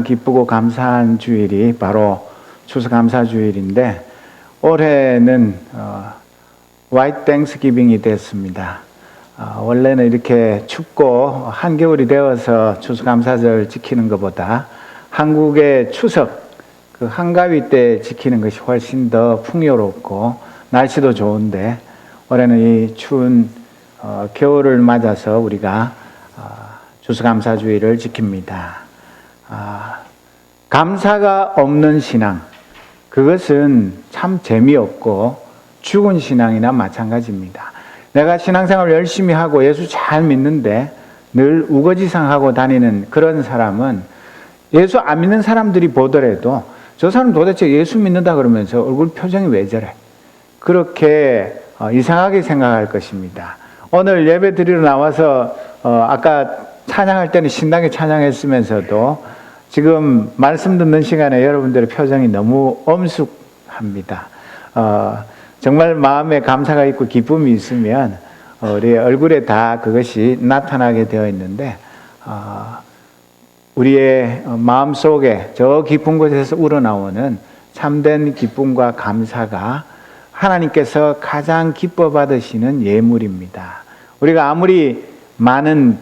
기쁘고 감사한 주일이 바로 추수감사주일인데 올해는 화이트 땡스기빙이 됐습니다. 원래는 이렇게 춥고 한겨울이 되어서 추수감사절 지키는 것보다 한국의 추석 그 한가위 때 지키는 것이 훨씬 더 풍요롭고 날씨도 좋은데 올해는 이 추운 겨울을 맞아서 우리가 추수감사주일을 지킵니다. 감사가 없는 신앙, 그것은 참 재미없고 죽은 신앙이나 마찬가지입니다. 내가 신앙생활 열심히 하고 예수 잘 믿는데 늘 우거지상하고 다니는 그런 사람은 예수 안 믿는 사람들이 보더라도 저 사람 도대체 예수 믿는다 그러면서 얼굴 표정이 왜 저래? 그렇게 이상하게 생각할 것입니다. 오늘 예배 드리러 나와서 아까 찬양할 때는 신나게 찬양했으면서도 지금 말씀 듣는 시간에 여러분들의 표정이 너무 엄숙합니다. 정말 마음에 감사가 있고 기쁨이 있으면 우리 얼굴에 다 그것이 나타나게 되어 있는데 우리의 마음속에 저 깊은 곳에서 우러나오는 참된 기쁨과 감사가 하나님께서 가장 기뻐 받으시는 예물입니다. 우리가 아무리 많은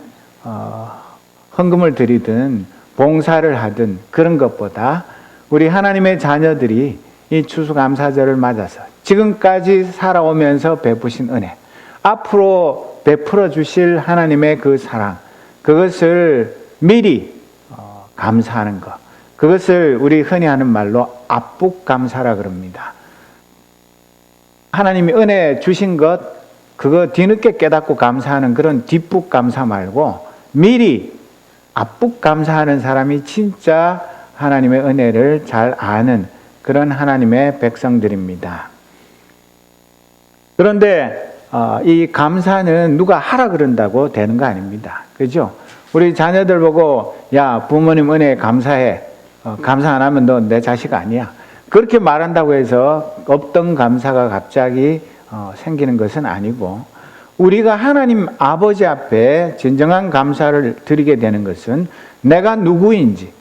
헌금을 드리든 봉사를 하든 그런 것보다 우리 하나님의 자녀들이 이 추수감사절을 맞아서 지금까지 살아오면서 베푸신 은혜, 앞으로 베풀어 주실 하나님의 그 사랑, 그것을 미리 감사하는 것, 그것을 우리 흔히 하는 말로 앞북감사라 그럽니다. 하나님이 은혜 주신 것, 그거 뒤늦게 깨닫고 감사하는 그런 뒷북감사 말고 미리 앞북감사하는 사람이 진짜 하나님의 은혜를 잘 아는 그런 하나님의 백성들입니다. 그런데 이 감사는 누가 하라 그런다고 되는 거 아닙니다. 그죠? 우리 자녀들 보고 야 부모님 은혜에 감사해. 감사 안 하면 너 내 자식 아니야. 그렇게 말한다고 해서 없던 감사가 갑자기 생기는 것은 아니고 우리가 하나님 아버지 앞에 진정한 감사를 드리게 되는 것은 내가 누구인지,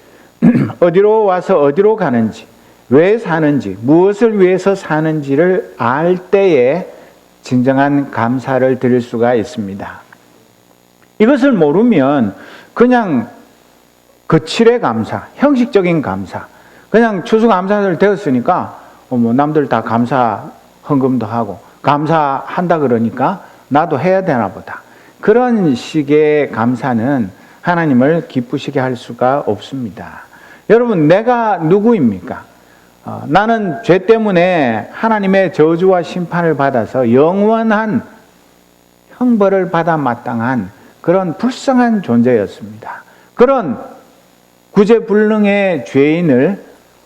어디로 와서 어디로 가는지, 왜 사는지, 무엇을 위해서 사는지를 알 때에 진정한 감사를 드릴 수가 있습니다. 이것을 모르면 그냥 거칠의 감사, 형식적인 감사, 그냥 추수감사절 되었으니까 남들 다 감사 헌금도 하고 감사한다 그러니까 나도 해야 되나 보다. 그런 식의 감사는 하나님을 기쁘시게 할 수가 없습니다. 여러분, 내가 누구입니까? 나는 죄 때문에 하나님의 저주와 심판을 받아서 영원한 형벌을 받아 마땅한 그런 불쌍한 존재였습니다. 그런 구제불능의 죄인을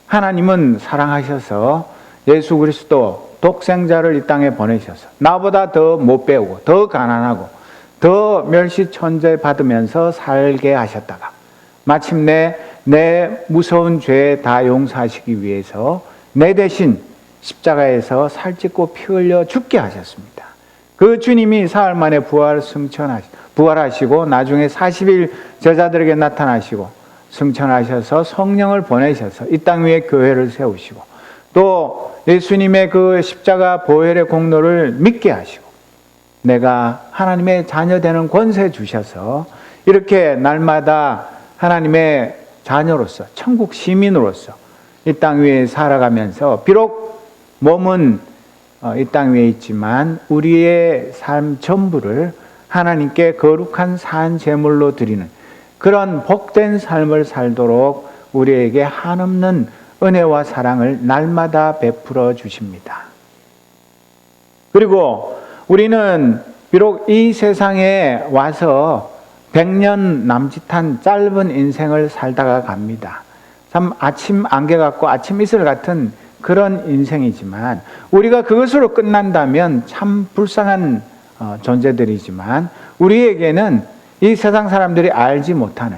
하나님은 사랑하셔서 예수 그리스도 독생자를 이 땅에 보내셔서 나보다 더 못 배우고 더 가난하고 더 멸시천재 받으면서 살게 하셨다가 마침내 내 무서운 죄 다 용서하시기 위해서 내 대신 십자가에서 살찢고 피 흘려 죽게 하셨습니다. 그 주님이 사흘 만에 부활하시고 나중에 40일 제자들에게 나타나시고 승천하셔서 성령을 보내셔서 이 땅 위에 교회를 세우시고 또 예수님의 그 십자가 보혈의 공로를 믿게 하시고 내가 하나님의 자녀 되는 권세 주셔서 이렇게 날마다 하나님의 자녀로서 천국 시민으로서 이 땅 위에 살아가면서 비록 몸은 이 땅 위에 있지만 우리의 삶 전부를 하나님께 거룩한 산 제물로 드리는 그런 복된 삶을 살도록 우리에게 한없는 은혜와 사랑을 날마다 베풀어 주십니다. 그리고 우리는 비록 이 세상에 와서 100년 남짓한 짧은 인생을 살다가 갑니다. 참 아침 안개 같고 아침 이슬 같은 그런 인생이지만 우리가 그것으로 끝난다면 참 불쌍한 존재들이지만 우리에게는 이 세상 사람들이 알지 못하는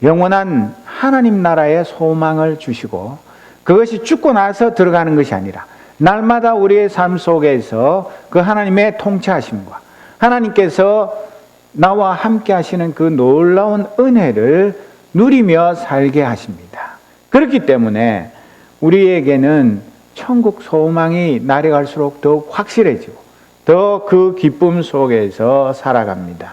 영원한 하나님 나라의 소망을 주시고 그것이 죽고 나서 들어가는 것이 아니라 날마다 우리의 삶 속에서 그 하나님의 통치하심과 하나님께서 나와 함께 하시는 그 놀라운 은혜를 누리며 살게 하십니다. 그렇기 때문에 우리에게는 천국 소망이 날이 갈수록 더욱 확실해지고 더 그 기쁨 속에서 살아갑니다.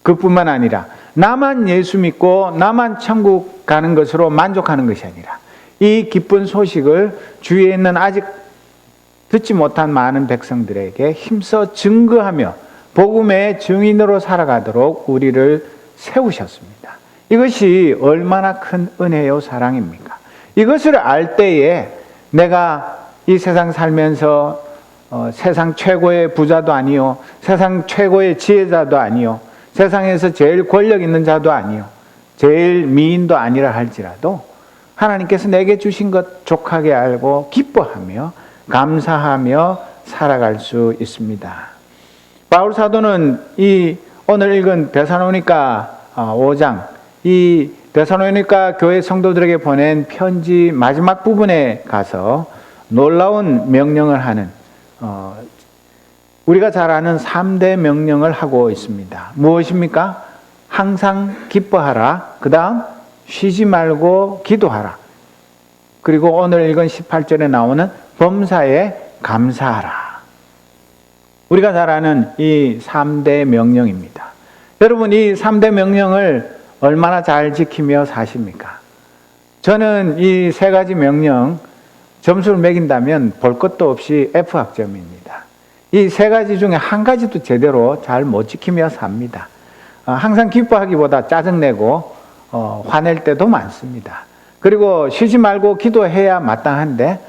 그뿐만 아니라 나만 예수 믿고 나만 천국 가는 것으로 만족하는 것이 아니라 이 기쁜 소식을 주위에 있는 아직 듣지 못한 많은 백성들에게 힘써 증거하며 복음의 증인으로 살아가도록 우리를 세우셨습니다. 이것이 얼마나 큰 은혜요 사랑입니까? 이것을 알 때에 내가 이 세상 살면서 세상 최고의 부자도 아니요, 세상 최고의 지혜자도 아니요, 세상에서 제일 권력 있는 자도 아니요, 제일 미인도 아니라 할지라도 하나님께서 내게 주신 것 족하게 알고 기뻐하며 감사하며 살아갈 수 있습니다. 바울 사도는 이 오늘 읽은 데살로니가 5장, 이 데살로니가 교회 성도들에게 보낸 편지 마지막 부분에 가서 놀라운 명령을 하는 우리가 잘 아는 3대 명령을 하고 있습니다. 무엇입니까? 항상 기뻐하라. 그 다음 쉬지 말고 기도하라. 그리고 오늘 읽은 18절에 나오는 범사에 감사하라. 우리가 잘 아는 이 3대 명령입니다. 여러분, 이 3대 명령을 얼마나 잘 지키며 사십니까? 저는 이 세 가지 명령 점수를 매긴다면 볼 것도 없이 F학점입니다. 이 세 가지 중에 한 가지도 제대로 잘 못 지키며 삽니다. 항상 기뻐하기보다 짜증내고 화낼 때도 많습니다. 그리고 쉬지 말고 기도해야 마땅한데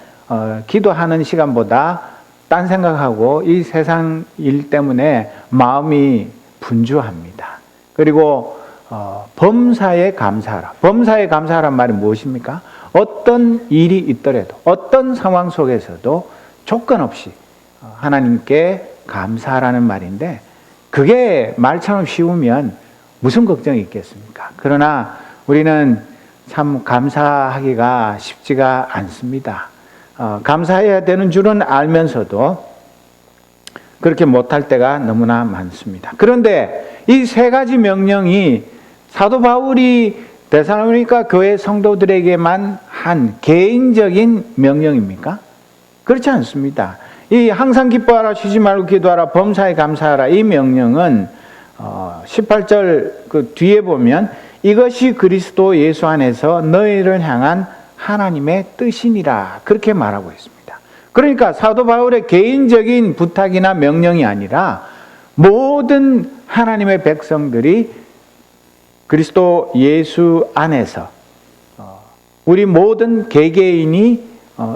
기도하는 시간보다 딴 생각하고 이 세상 일 때문에 마음이 분주합니다. 그리고 범사에 감사하라. 범사에 감사하란 말이 무엇입니까? 어떤 일이 있더라도 어떤 상황 속에서도 조건 없이 하나님께 감사하라는 말인데, 그게 말처럼 쉬우면 무슨 걱정이 있겠습니까? 그러나 우리는 참 감사하기가 쉽지가 않습니다. 감사해야 되는 줄은 알면서도 그렇게 못할 때가 너무나 많습니다. 그런데 이 세 가지 명령이 사도 바울이 데살로니가 교회 성도들에게만 한 개인적인 명령입니까? 그렇지 않습니다. 이 항상 기뻐하라, 쉬지 말고 기도하라, 범사에 감사하라, 이 명령은 18절 그 뒤에 보면 이것이 그리스도 예수 안에서 너희를 향한 하나님의 뜻이니라, 그렇게 말하고 있습니다. 그러니까 사도 바울의 개인적인 부탁이나 명령이 아니라 모든 하나님의 백성들이 그리스도 예수 안에서 우리 모든 개개인이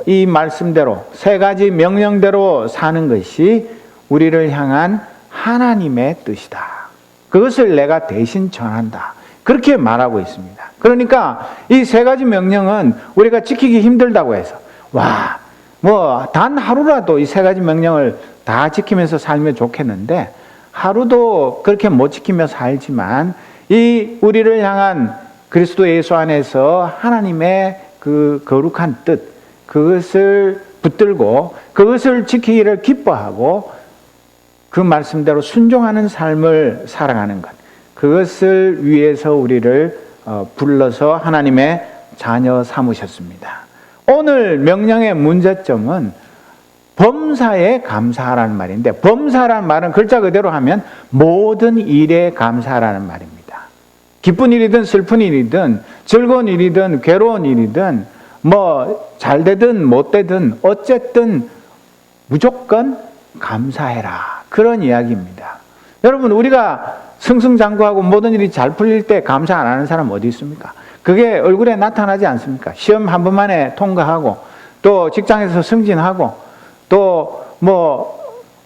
이 말씀대로 세 가지 명령대로 사는 것이 우리를 향한 하나님의 뜻이다. 그것을 내가 대신 전한다. 그렇게 말하고 있습니다. 그러니까 이 세 가지 명령은 우리가 지키기 힘들다고 해서 단 하루라도 이 세 가지 명령을 다 지키면서 살면 좋겠는데, 하루도 그렇게 못 지키며 살지만 이 우리를 향한 그리스도 예수 안에서 하나님의 그 거룩한 뜻, 그것을 붙들고 그것을 지키기를 기뻐하고 그 말씀대로 순종하는 삶을 살아가는 것, 그것을 위해서 우리를 불러서 하나님의 자녀 삼으셨습니다. 오늘 명령의 문제점은 범사에 감사하라는 말인데, 범사라는 말은 글자 그대로 하면 모든 일에 감사하라는 말입니다. 기쁜 일이든 슬픈 일이든 즐거운 일이든 괴로운 일이든 잘 되든 못 되든 어쨌든 무조건 감사해라, 그런 이야기입니다. 여러분, 우리가 승승장구하고 모든 일이 잘 풀릴 때 감사 안 하는 사람 어디 있습니까? 그게 얼굴에 나타나지 않습니까? 시험 한 번만에 통과하고 또 직장에서 승진하고 또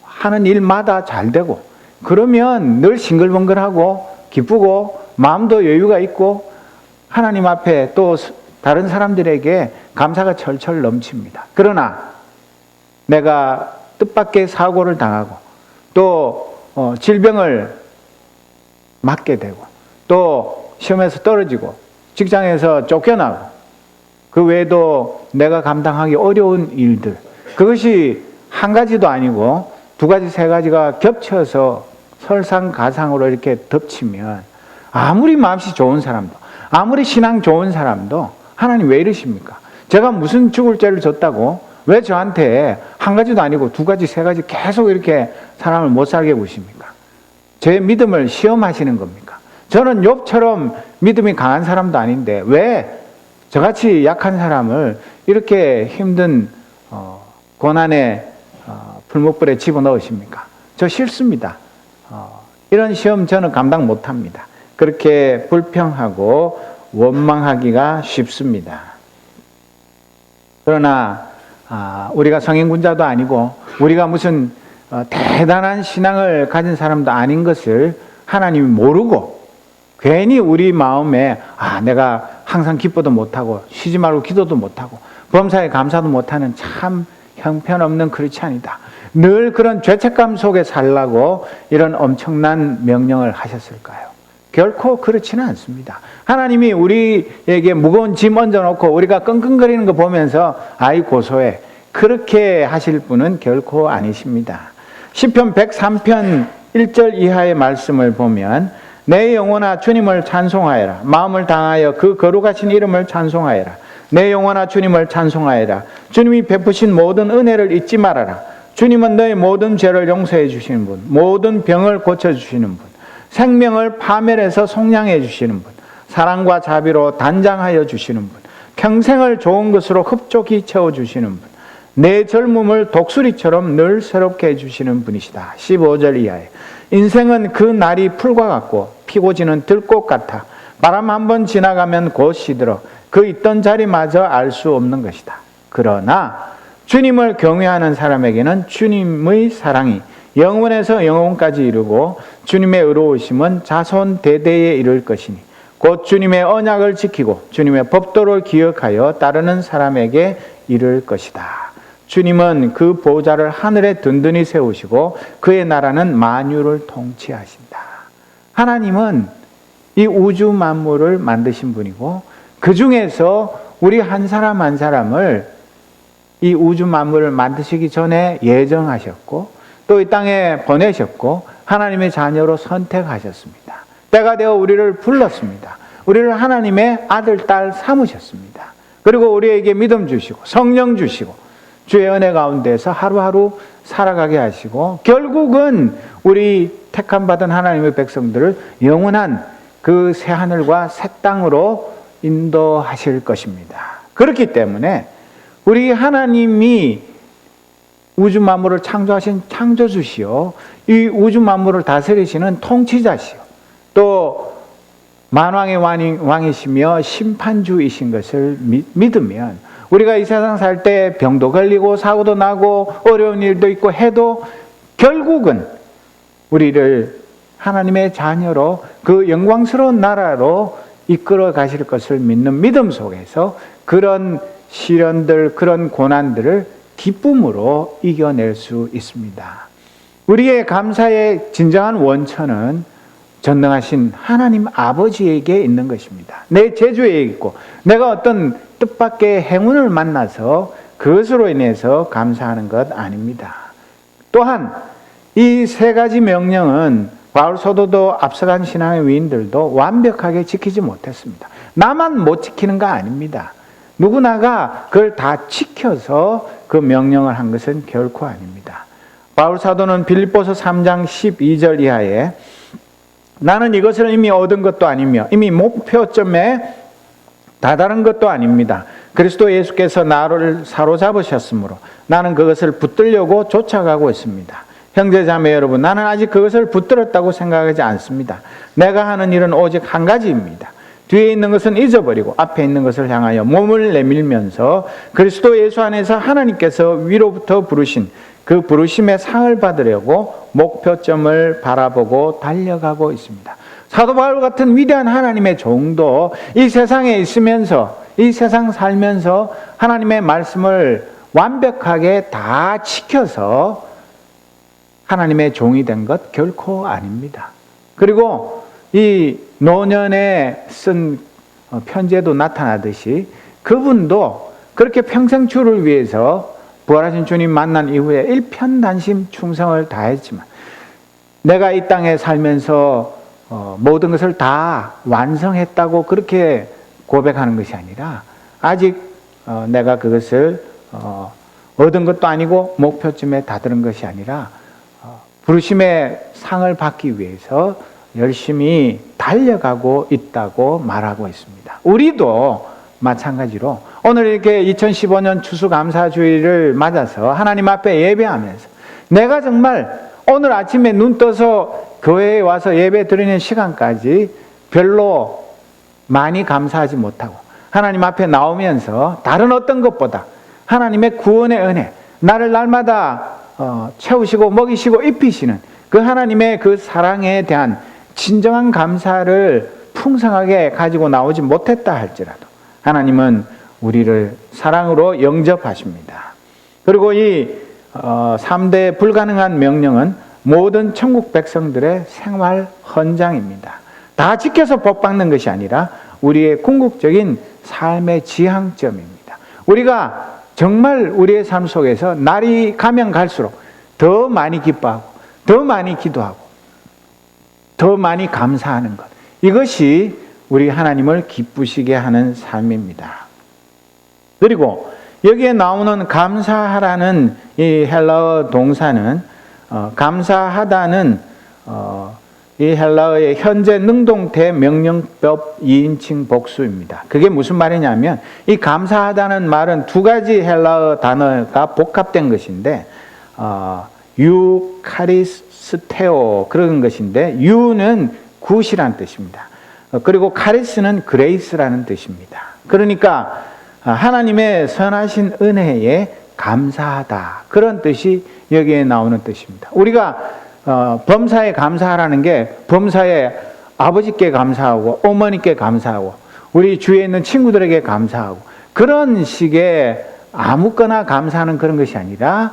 하는 일마다 잘 되고 그러면 늘 싱글벙글하고 기쁘고 마음도 여유가 있고 하나님 앞에 또 다른 사람들에게 감사가 철철 넘칩니다. 그러나 내가 뜻밖의 사고를 당하고 또 질병을 맞게 되고 또 시험에서 떨어지고 직장에서 쫓겨나고 그 외에도 내가 감당하기 어려운 일들, 그것이 한 가지도 아니고 두 가지 세 가지가 겹쳐서 설상가상으로 이렇게 덮치면 아무리 마음씨 좋은 사람도, 아무리 신앙 좋은 사람도, 하나님 왜 이러십니까? 제가 무슨 죽을 죄를 졌다고 왜 저한테 한 가지도 아니고 두 가지, 세 가지 계속 이렇게 사람을 못 살게 구십니까? 제 믿음을 시험하시는 겁니까? 저는 욥처럼 믿음이 강한 사람도 아닌데 왜 저같이 약한 사람을 이렇게 힘든 고난의 풀목불에 집어넣으십니까? 저 싫습니다. 이런 시험 저는 감당 못합니다. 그렇게 불평하고 원망하기가 쉽습니다. 그러나 우리가 성인군자도 아니고 우리가 무슨 대단한 신앙을 가진 사람도 아닌 것을 하나님이 모르고 괜히 우리 마음에 내가 항상 기뻐도 못하고 쉬지 말고 기도도 못하고 범사에 감사도 못하는 참 형편없는 크리스찬이다. 늘 그런 죄책감 속에 살라고 이런 엄청난 명령을 하셨을까요? 결코 그렇지는 않습니다. 하나님이 우리에게 무거운 짐 얹어놓고 우리가 끙끙거리는 거 보면서 아이 고소해 그렇게 하실 분은 결코 아니십니다. 시편 103편 1절 이하의 말씀을 보면 내 영혼아 주님을 찬송하여라. 마음을 다하여 그 거룩하신 이름을 찬송하여라. 내 영혼아 주님을 찬송하여라. 주님이 베푸신 모든 은혜를 잊지 말아라. 주님은 너의 모든 죄를 용서해 주시는 분, 모든 병을 고쳐주시는 분, 생명을 파멸해서 속량해 주시는 분, 사랑과 자비로 단장하여 주시는 분, 평생을 좋은 것으로 흡족히 채워주시는 분, 내 젊음을 독수리처럼 늘 새롭게 해주시는 분이시다. 15절 이하에 인생은 그 날이 풀과 같고 피고 지는 들꽃 같아 바람 한번 지나가면 곧 시들어 그 있던 자리마저 알 수 없는 것이다. 그러나 주님을 경외하는 사람에게는 주님의 사랑이 영원에서 영원까지 이르고 주님의 의로우심은 자손 대대에 이를 것이니 곧 주님의 언약을 지키고 주님의 법도를 기억하여 따르는 사람에게 이를 것이다. 주님은 그 보좌를 하늘에 든든히 세우시고 그의 나라는 만유를 통치하신다. 하나님은 이 우주 만물을 만드신 분이고 그 중에서 우리 한 사람 한 사람을 이 우주 만물을 만드시기 전에 예정하셨고 또 이 땅에 보내셨고 하나님의 자녀로 선택하셨습니다. 때가 되어 우리를 불렀습니다. 우리를 하나님의 아들, 딸 삼으셨습니다. 그리고 우리에게 믿음 주시고 성령 주시고 주의 은혜 가운데서 하루하루 살아가게 하시고 결국은 우리 택함받은 하나님의 백성들을 영원한 그 새 하늘과 새 땅으로 인도하실 것입니다. 그렇기 때문에 우리 하나님이 우주 만물을 창조하신 창조주시요 이 우주 만물을 다스리시는 통치자시요 또 만왕의 왕이시며 심판주이신 것을 믿으면 우리가 이 세상 살 때 병도 걸리고 사고도 나고 어려운 일도 있고 해도 결국은 우리를 하나님의 자녀로 그 영광스러운 나라로 이끌어 가실 것을 믿는 믿음 속에서 그런 시련들, 그런 고난들을 기쁨으로 이겨낼 수 있습니다. 우리의 감사의 진정한 원천은 전능하신 하나님 아버지에게 있는 것입니다. 내 재주에 있고 내가 어떤 뜻밖의 행운을 만나서 그것으로 인해서 감사하는 것 아닙니다. 또한 이 세 가지 명령은 바울 사도도 앞서간 신앙의 위인들도 완벽하게 지키지 못했습니다. 나만 못 지키는 거 아닙니다. 누구나가 그걸 다 지켜서 그 명령을 한 것은 결코 아닙니다. 바울 사도는 빌립보서 3장 12절 이하에 나는 이것을 이미 얻은 것도 아니며 이미 목표점에 다다른 것도 아닙니다. 그리스도 예수께서 나를 사로잡으셨으므로 나는 그것을 붙들려고 쫓아가고 있습니다. 형제자매 여러분, 나는 아직 그것을 붙들었다고 생각하지 않습니다. 내가 하는 일은 오직 한 가지입니다. 뒤에 있는 것은 잊어버리고 앞에 있는 것을 향하여 몸을 내밀면서 그리스도 예수 안에서 하나님께서 위로부터 부르신 그 부르심의 상을 받으려고 목표점을 바라보고 달려가고 있습니다. 사도 바울 같은 위대한 하나님의 종도 이 세상에 있으면서 이 세상 살면서 하나님의 말씀을 완벽하게 다 지켜서 하나님의 종이 된 것 결코 아닙니다. 그리고 이 노년에 쓴 편지에도 나타나듯이 그분도 그렇게 평생 주를 위해서 부활하신 주님 만난 이후에 일편단심 충성을 다했지만 내가 이 땅에 살면서 모든 것을 다 완성했다고 그렇게 고백하는 것이 아니라 아직 내가 그것을 얻은 것도 아니고 목표점에 다다른 것이 아니라 부르심의 상을 받기 위해서 열심히 달려가고 있다고 말하고 있습니다. 우리도 마찬가지로 오늘 이렇게 2015년 추수감사주일을 맞아서 하나님 앞에 예배하면서 내가 정말 오늘 아침에 눈 떠서 교회에 와서 예배 드리는 시간까지 별로 많이 감사하지 못하고 하나님 앞에 나오면서 다른 어떤 것보다 하나님의 구원의 은혜, 나를 날마다 채우시고 먹이시고 입히시는 그 하나님의 그 사랑에 대한 진정한 감사를 풍성하게 가지고 나오지 못했다 할지라도 하나님은 우리를 사랑으로 영접하십니다. 그리고 이 3대 불가능한 명령은 모든 천국 백성들의 생활 헌장입니다. 다 지켜서 복받는 것이 아니라 우리의 궁극적인 삶의 지향점입니다. 우리가 정말 우리의 삶 속에서 날이 가면 갈수록 더 많이 기뻐하고 더 많이 기도하고 더 많이 감사하는 것, 이것이 우리 하나님을 기쁘시게 하는 삶입니다. 그리고 여기에 나오는 감사하라는 이 헬라어 동사는 감사하다는 이 헬라어의 현재 능동태 명령법 2인칭 복수입니다. 그게 무슨 말이냐면 이 감사하다는 말은 두 가지 헬라어 단어가 복합된 것인데 유카리스테오 그런 것인데 유는 굿이라는 뜻입니다. 그리고 카리스는 그레이스라는 뜻입니다. 그러니까 하나님의 선하신 은혜에 감사하다, 그런 뜻이 여기에 나오는 뜻입니다. 우리가 범사에 감사하라는 게 범사에 아버지께 감사하고 어머니께 감사하고 우리 주위에 있는 친구들에게 감사하고 그런 식의 아무거나 감사하는 그런 것이 아니라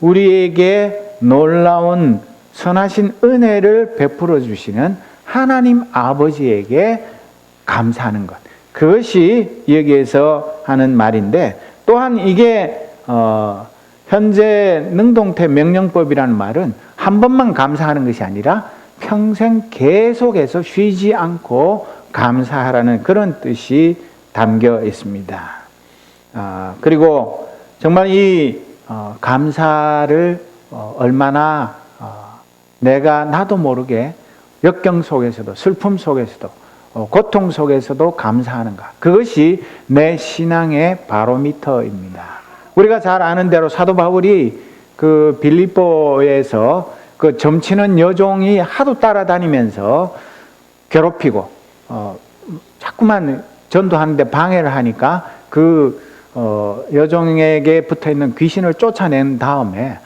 우리에게 놀라운 선하신 은혜를 베풀어 주시는 하나님 아버지에게 감사하는 것, 그것이 여기에서 하는 말인데, 또한 이게 현재 능동태 명령법이라는 말은 한 번만 감사하는 것이 아니라 평생 계속해서 쉬지 않고 감사하라는 그런 뜻이 담겨 있습니다. 그리고 정말 이 감사를 얼마나 내가 나도 모르게 역경 속에서도 슬픔 속에서도 고통 속에서도 감사하는가, 그것이 내 신앙의 바로미터입니다. 우리가 잘 아는 대로 사도 바울이 그 빌립보에서 그 점치는 여종이 하도 따라다니면서 괴롭히고 자꾸만 전도하는데 방해를 하니까 그 여종에게 붙어있는 귀신을 쫓아낸 다음에,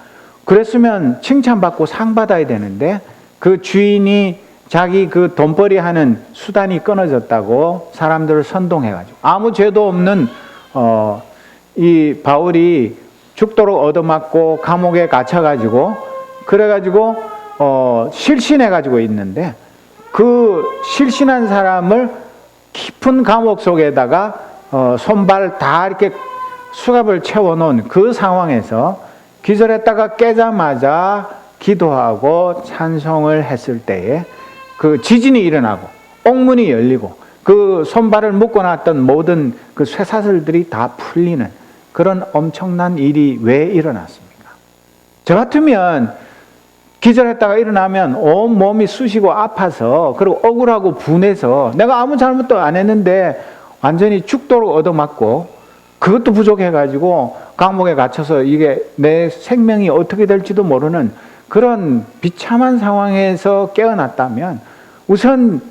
그랬으면 칭찬받고 상 받아야 되는데 그 주인이 자기 그 돈벌이 하는 수단이 끊어졌다고 사람들을 선동해가지고 아무 죄도 없는 이 바울이 죽도록 얻어맞고 감옥에 갇혀가지고 그래가지고 실신해가지고 있는데, 그 실신한 사람을 깊은 감옥 속에다가 손발 다 이렇게 수갑을 채워놓은 그 상황에서 기절했다가 깨자마자 기도하고 찬송을 했을 때에 그 지진이 일어나고 옥문이 열리고 그 손발을 묶어놨던 모든 그 쇠사슬들이 다 풀리는 그런 엄청난 일이 왜 일어났습니까? 저 같으면 기절했다가 일어나면 온 몸이 쑤시고 아파서 그리고 억울하고 분해서 내가 아무 잘못도 안 했는데 완전히 죽도록 얻어맞고 그것도 부족해가지고 감옥에 갇혀서 이게 내 생명이 어떻게 될지도 모르는 그런 비참한 상황에서 깨어났다면 우선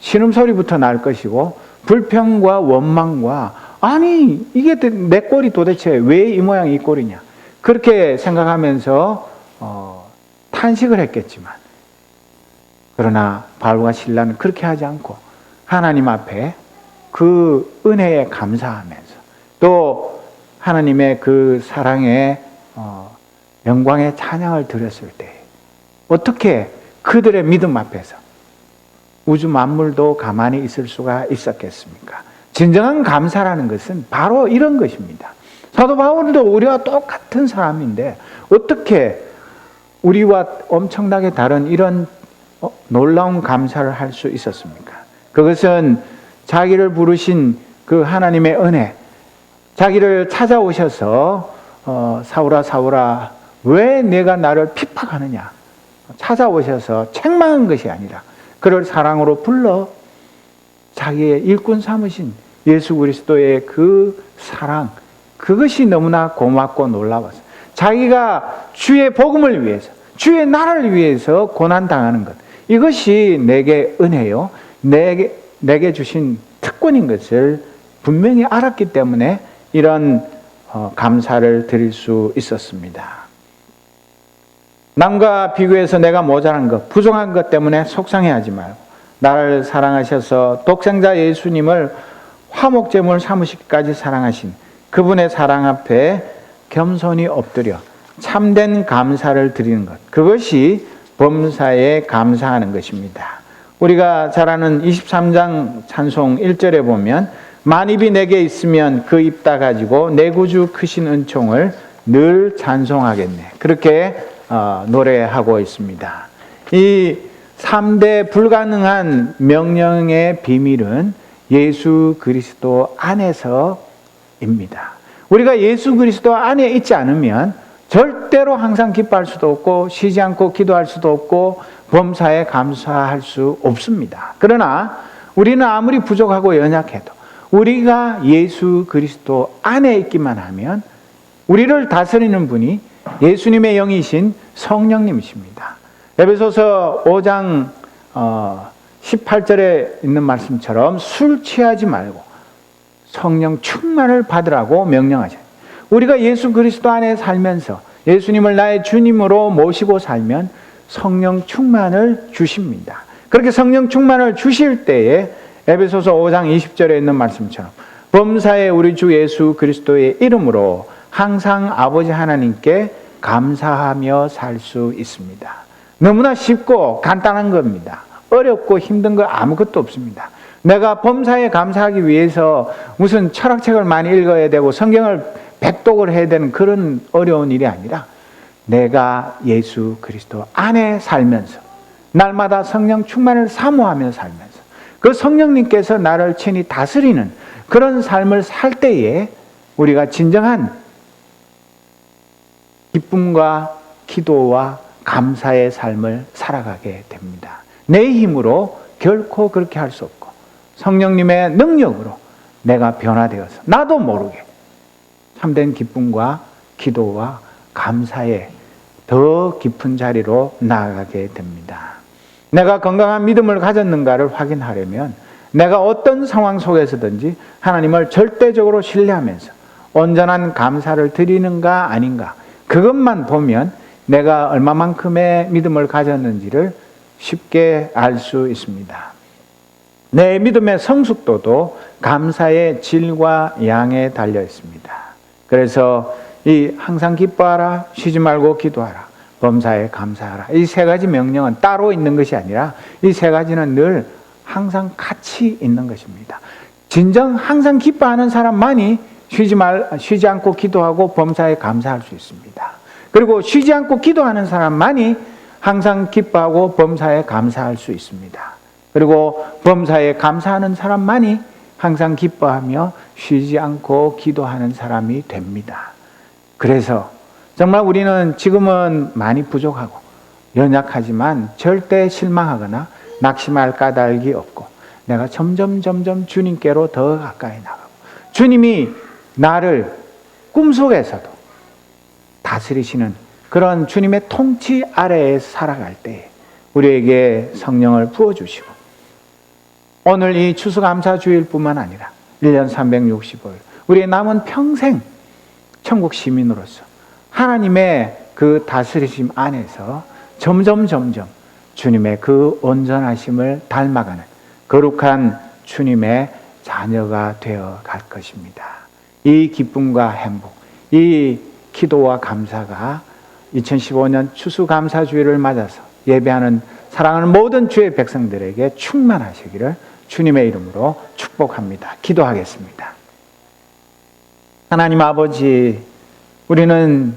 신음소리부터 날 것이고 불평과 원망과 아니 이게 내 꼴이 도대체 왜 이 모양 이 꼴이냐 그렇게 생각하면서 탄식을 했겠지만, 그러나 바울과 실라는 그렇게 하지 않고 하나님 앞에 그 은혜에 감사하면서 또 하나님의 그 사랑에 영광의 찬양을 드렸을 때 어떻게 그들의 믿음 앞에서 우주 만물도 가만히 있을 수가 있었겠습니까? 진정한 감사라는 것은 바로 이런 것입니다. 사도 바울도 우리와 똑같은 사람인데 어떻게 우리와 엄청나게 다른 이런 놀라운 감사를 할 수 있었습니까? 그것은 자기를 부르신 그 하나님의 은혜, 자기를 찾아오셔서 사울아 사울아 왜 내가 나를 핍박하느냐 찾아오셔서 책망한 것이 아니라 그를 사랑으로 불러 자기의 일꾼 삼으신 예수 그리스도의 그 사랑, 그것이 너무나 고맙고 놀라웠어요. 자기가 주의 복음을 위해서, 주의 나라를 위해서 고난당하는 것, 이것이 내게 은혜요, 내게 주신 특권인 것을 분명히 알았기 때문에 이런 감사를 드릴 수 있었습니다. 남과 비교해서 내가 모자란 것, 부족한 것 때문에 속상해하지 말고 나를 사랑하셔서 독생자 예수님을 화목제물 삼으시기까지 사랑하신 그분의 사랑 앞에 겸손히 엎드려 참된 감사를 드리는 것, 그것이 범사에 감사하는 것입니다. 우리가 잘 아는 23장 찬송 1절에 보면 만입이 내게 있으면 그 입 다 가지고 내 구주 크신 은총을 늘 찬송하겠네, 그렇게 노래하고 있습니다. 이 3대 불가능한 명령의 비밀은 예수 그리스도 안에서입니다. 우리가 예수 그리스도 안에 있지 않으면 절대로 항상 기뻐할 수도 없고 쉬지 않고 기도할 수도 없고 범사에 감사할 수 없습니다. 그러나 우리는 아무리 부족하고 연약해도 우리가 예수 그리스도 안에 있기만 하면 우리를 다스리는 분이 예수님의 영이신 성령님이십니다. 에베소서 5장 18절에 있는 말씀처럼 술 취하지 말고 성령 충만을 받으라고 명령하셔요. 우리가 예수 그리스도 안에 살면서 예수님을 나의 주님으로 모시고 살면 성령 충만을 주십니다. 그렇게 성령 충만을 주실 때에 에베소서 5장 20절에 있는 말씀처럼 범사에 우리 주 예수 그리스도의 이름으로 항상 아버지 하나님께 감사하며 살 수 있습니다. 너무나 쉽고 간단한 겁니다. 어렵고 힘든 거 아무것도 없습니다. 내가 범사에 감사하기 위해서 무슨 철학책을 많이 읽어야 되고 성경을 백독을 해야 되는 그런 어려운 일이 아니라 내가 예수 그리스도 안에 살면서 날마다 성령 충만을 사모하며 살면서 그 성령님께서 나를 친히 다스리는 그런 삶을 살 때에 우리가 진정한 기쁨과 기도와 감사의 삶을 살아가게 됩니다. 내 힘으로 결코 그렇게 할 수 없고 성령님의 능력으로 내가 변화되어서 나도 모르게 참된 기쁨과 기도와 감사의 더 깊은 자리로 나아가게 됩니다. 내가 건강한 믿음을 가졌는가를 확인하려면 내가 어떤 상황 속에서든지 하나님을 절대적으로 신뢰하면서 온전한 감사를 드리는가 아닌가, 그것만 보면 내가 얼마만큼의 믿음을 가졌는지를 쉽게 알 수 있습니다. 내 믿음의 성숙도도 감사의 질과 양에 달려 있습니다. 그래서 이 항상 기뻐하라, 쉬지 말고 기도하라, 범사에 감사하라, 이 세 가지 명령은 따로 있는 것이 아니라 이 세 가지는 늘 항상 같이 있는 것입니다. 진정 항상 기뻐하는 사람만이 쉬지 않고 기도하고 범사에 감사할 수 있습니다. 그리고 쉬지 않고 기도하는 사람만이 항상 기뻐하고 범사에 감사할 수 있습니다. 그리고 범사에 감사하는 사람만이 항상 기뻐하며 쉬지 않고 기도하는 사람이 됩니다. 그래서 정말 우리는 지금은 많이 부족하고 연약하지만 절대 실망하거나 낙심할 까닭이 없고 내가 점점 주님께로 더 가까이 나가고 주님이 나를 꿈속에서도 다스리시는 그런 주님의 통치 아래에 살아갈 때 우리에게 성령을 부어주시고 오늘 이 추수감사주일 뿐만 아니라 1년 365일 우리의 남은 평생 천국 시민으로서 하나님의 그 다스리심 안에서 점점 주님의 그 온전하심을 닮아가는 거룩한 주님의 자녀가 되어 갈 것입니다. 이 기쁨과 행복, 이 기도와 감사가 2015년 추수감사주일을 맞아서 예배하는 사랑하는 모든 주의 백성들에게 충만하시기를 주님의 이름으로 축복합니다. 기도하겠습니다. 하나님 아버지, 우리는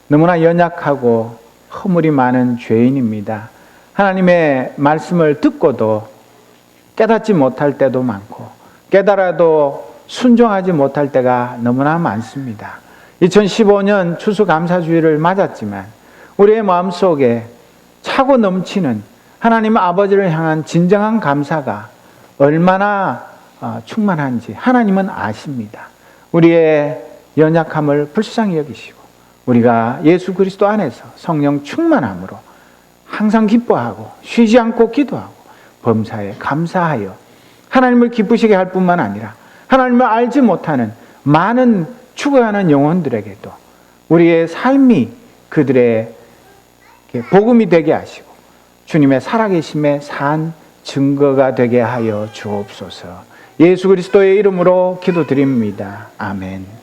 너무나 연약하고 허물이 많은 죄인입니다. 하나님의 말씀을 듣고도 깨닫지 못할 때도 많고 깨달아도 순종하지 못할 때가 너무나 많습니다. 2015년 추수감사주의를 맞았지만 우리의 마음속에 차고 넘치는 하나님 아버지를 향한 진정한 감사가 얼마나 충만한지 하나님은 아십니다. 우리의 연약함을 불쌍히 여기시고 우리가 예수 그리스도 안에서 성령 충만함으로 항상 기뻐하고 쉬지 않고 기도하고 범사에 감사하여 하나님을 기쁘시게 할 뿐만 아니라 하나님을 알지 못하는 많은 죽어가는 영혼들에게도 우리의 삶이 그들의 복음이 되게 하시고 주님의 살아계심의 산 증거가 되게 하여 주옵소서. 예수 그리스도의 이름으로 기도드립니다. 아멘.